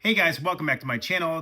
Hey guys, welcome back to my channel.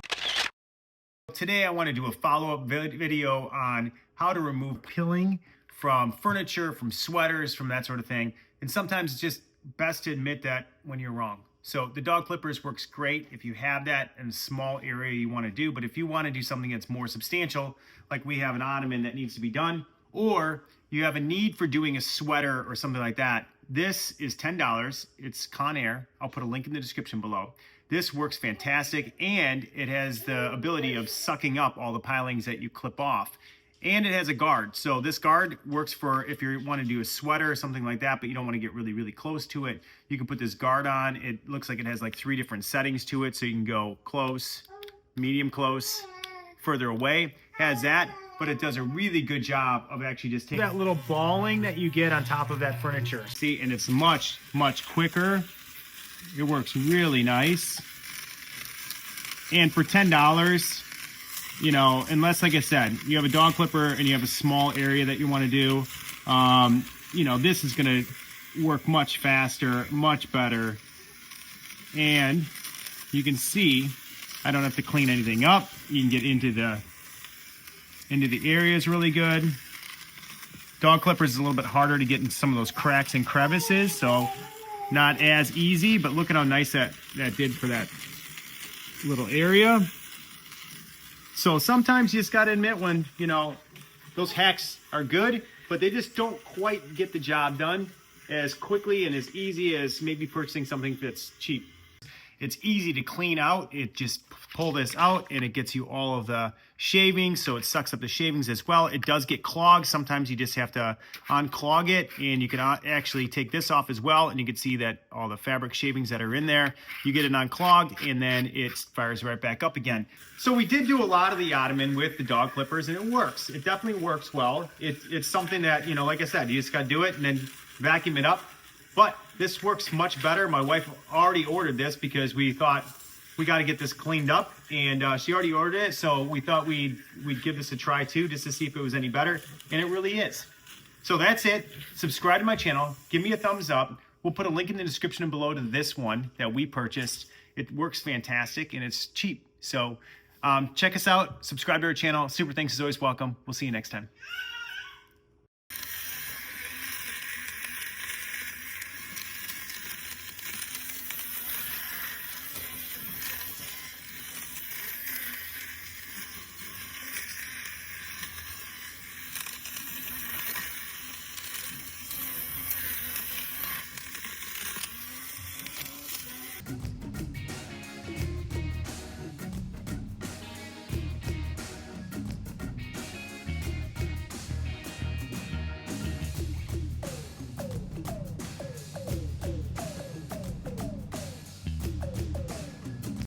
Today I want to do a follow-up video on how to remove pilling from furniture, from sweaters, from that sort of thing. And sometimes it's just best to admit that when you're wrong. So the dog clippers works great if you have that in a small area you want to do, but if you want to do something that's more substantial, like we have an ottoman that needs to be done, or you have a need for doing a sweater or something like that, this is $10. It's Conair. I'll put a link in the description below. This works fantastic, and it has the ability of sucking up all the pilings that you clip off. And it has a guard. So this guard works for if you want to do a sweater or something like that, but you don't want to get really, really close to it. You can put this guard on. It looks like it has like 3 different settings to it. So you can go close, medium close, further away. Has that, but it does a really good job of actually just taking that little balling that you get on top of that furniture. See, and it's much, much quicker. It works really nice. And for $10, you know, unless, like I said, you have a dog clipper and you have a small area that you want to do, you know, this is going to work much faster, much better. And you can see, I don't have to clean anything up. You can get into the areas really good. Dog clippers is a little bit harder to get in some of those cracks and crevices, so not as easy, but look at how nice that did for that little area. So sometimes you just got to admit when, you know, those hacks are good, but they just don't quite get the job done as quickly and as easy as maybe purchasing something that's cheap. It's easy to clean out. It just pull this out and it gets you all of the shavings, so it sucks up the shavings as well. It does get clogged. Sometimes you just have to unclog it, and you can actually take this off as well, and you can see that all the fabric shavings that are in there, you get it unclogged, and then it fires right back up again. So we did do a lot of the ottoman with the dog clippers, and it works. It definitely works well. It's something that, you know, like I said, you just got to do it and then vacuum it up. But this works much better. My wife already ordered this because we thought we got to get this cleaned up, and she already ordered it, so we thought we'd give this a try too, just to see if it was any better, and it really is. So that's it. Subscribe to my channel. Give me a thumbs up. We'll put a link in the description below to this one that we purchased. It works fantastic, and it's cheap. So check us out. Subscribe to our channel. Super thanks is always welcome. We'll see you next time.